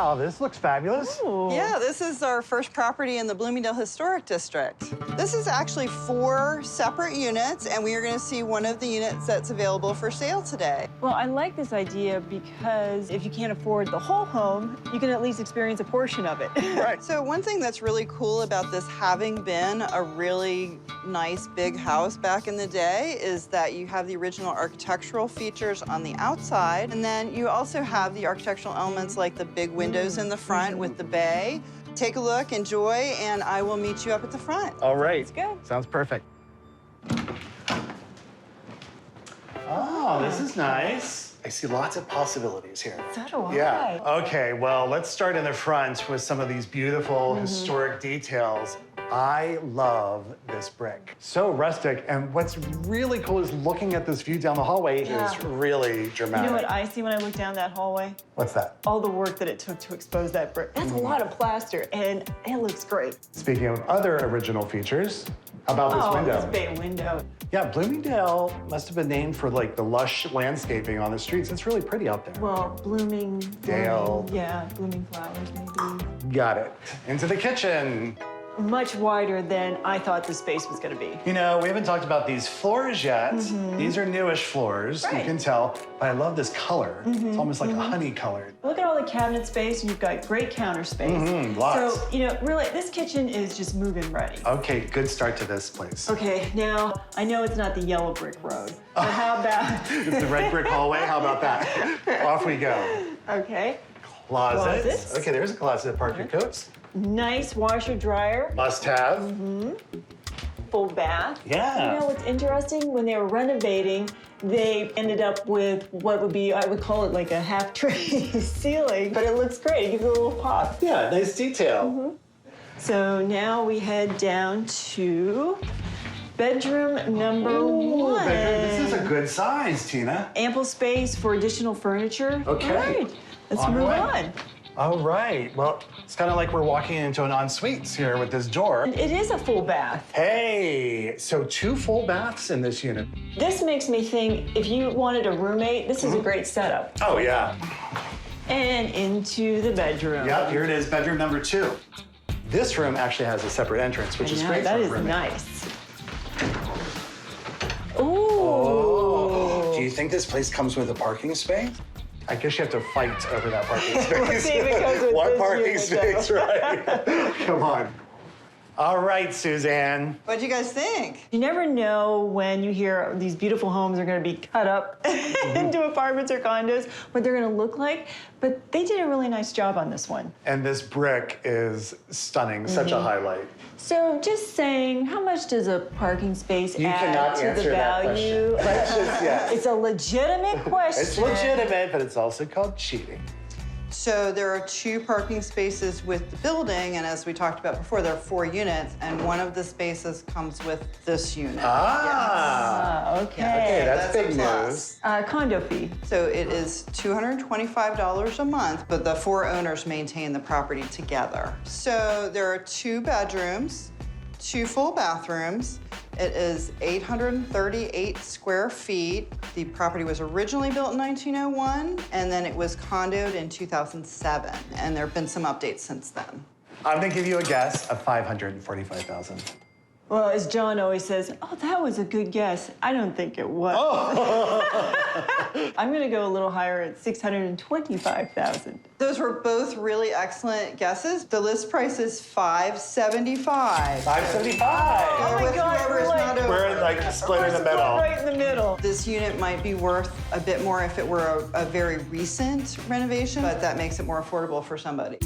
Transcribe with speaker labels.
Speaker 1: Oh, this looks fabulous.
Speaker 2: Ooh.
Speaker 3: Yeah, this is our first property in the Bloomingdale Historic District. This is actually 4 separate units, and we are going to see one of the units that's available for sale today.
Speaker 2: Well, I like this idea because if you can't afford the whole home, you can at least experience a portion of it.
Speaker 3: Right. So one thing that's really cool about this having been a really nice big house back in the day is that you have the original architectural features on the outside, and then you also have the architectural elements like the big windows in the front with the bay. Take a look, enjoy, and I will meet you up at the front.
Speaker 1: All right.
Speaker 2: It's good.
Speaker 1: Sounds perfect. Oh, this is nice.
Speaker 4: I see lots of possibilities here.
Speaker 2: So do I.
Speaker 1: Yeah. Okay, well, let's start in the front with some of these beautiful historic details. I love this brick. So rustic, and what's really cool is looking at this view down the hallway
Speaker 2: Yeah.
Speaker 1: is really
Speaker 2: You
Speaker 1: dramatic.
Speaker 2: know what I see when I look down that hallway?
Speaker 1: What's that?
Speaker 2: All the work that it took to expose that brick. That's a lot of plaster, and it looks great.
Speaker 1: Speaking of other original features, how about this window?
Speaker 2: This bay window.
Speaker 1: Yeah, Bloomingdale must have been named for like the lush landscaping on the streets. It's really pretty out there.
Speaker 2: Well, blooming flowers maybe.
Speaker 1: Got it. Into the kitchen.
Speaker 2: Much wider than I thought the space was gonna be.
Speaker 1: You know, we haven't talked about these floors yet. These are newish floors, you
Speaker 2: Right.
Speaker 1: can tell, but I love this color. It's almost like a honey colored.
Speaker 2: Look at all the cabinet space, and you've got great counter space.
Speaker 1: Lots.
Speaker 2: So, you know, really, this kitchen is just move-in ready.
Speaker 1: Okay, good start to this place.
Speaker 2: Okay, now, I know it's not the yellow brick road, but how about...
Speaker 1: It's the red brick hallway, how about that? Off we go.
Speaker 2: Okay,
Speaker 1: Closets.
Speaker 2: Closets.
Speaker 1: Okay, there's a closet to park your coats.
Speaker 2: nice washer dryer,
Speaker 1: Must have.
Speaker 2: full bath.
Speaker 1: Yeah.
Speaker 2: You know what's interesting? When they were renovating, they ended up with what would be, I would call it like a half-tray ceiling, but it looks great. It gives it a little pop.
Speaker 1: Yeah, nice detail.
Speaker 2: So now we head down to bedroom number one.
Speaker 1: This is a good size, Tina.
Speaker 2: Ample space for additional furniture.
Speaker 1: Okay.
Speaker 2: All right, let's
Speaker 1: On the
Speaker 2: move
Speaker 1: way.
Speaker 2: on.
Speaker 1: All right, well, it's kind of like we're walking into an ensuite here with this door.
Speaker 2: It is a full bath.
Speaker 1: Hey, so 2 full baths in this unit.
Speaker 2: This makes me think if you wanted a roommate, this is a great setup.
Speaker 1: Oh, yeah.
Speaker 2: And into the bedroom.
Speaker 1: Yep, here it is, bedroom number 2. This room actually has a separate entrance, which is
Speaker 2: Yeah,
Speaker 1: great
Speaker 2: that
Speaker 1: for a
Speaker 2: is
Speaker 1: roommate.
Speaker 2: nice. Ooh.
Speaker 1: Do you think this place comes with a parking space? I guess you have to fight over that parking space.
Speaker 2: See if it comes with
Speaker 1: One
Speaker 2: this
Speaker 1: parking
Speaker 2: unit,
Speaker 1: space, right? Come on. All right, Suzanne.
Speaker 3: What'd you guys think?
Speaker 2: You never know when you hear these beautiful homes are going to be cut up into apartments or condos, what they're going to look like. But they did a really nice job on this one.
Speaker 1: And this brick is stunning, such a highlight.
Speaker 2: So just saying, how much does a parking space
Speaker 1: You
Speaker 2: add
Speaker 1: cannot
Speaker 2: to the
Speaker 1: answer that
Speaker 2: value?
Speaker 1: question. Let's just, yes.
Speaker 2: It's a legitimate question.
Speaker 1: It's legitimate, but it's also called cheating.
Speaker 3: So there are 2 parking spaces with the building, and as we talked about before, there are 4 units, and one of the spaces comes with this unit.
Speaker 1: Ah.
Speaker 2: Okay.
Speaker 1: Okay, that's
Speaker 3: a
Speaker 1: big
Speaker 3: plus.
Speaker 1: news.
Speaker 2: Condo fee.
Speaker 3: So it is $225 a month, but the 4 owners maintain the property together. So there are 2 bedrooms, 2 full bathrooms. It is 838 square feet. The property was originally built in 1901, and then it was condoed in 2007. And there have been some updates since then.
Speaker 1: I'm gonna give you a guess of 545,000.
Speaker 2: Well, as John always says, oh, that was a good guess. I don't think it was. I'm going to go a little higher at 625,000.
Speaker 3: Those were both really excellent guesses. The list price is $575.
Speaker 1: 575.
Speaker 2: Oh my
Speaker 3: With
Speaker 2: God,
Speaker 3: whoever's
Speaker 2: we're
Speaker 3: not over.
Speaker 1: We're like split in the middle.
Speaker 2: Right in the middle.
Speaker 3: This unit might be worth a bit more if it were a very recent renovation, but that makes it more affordable for somebody.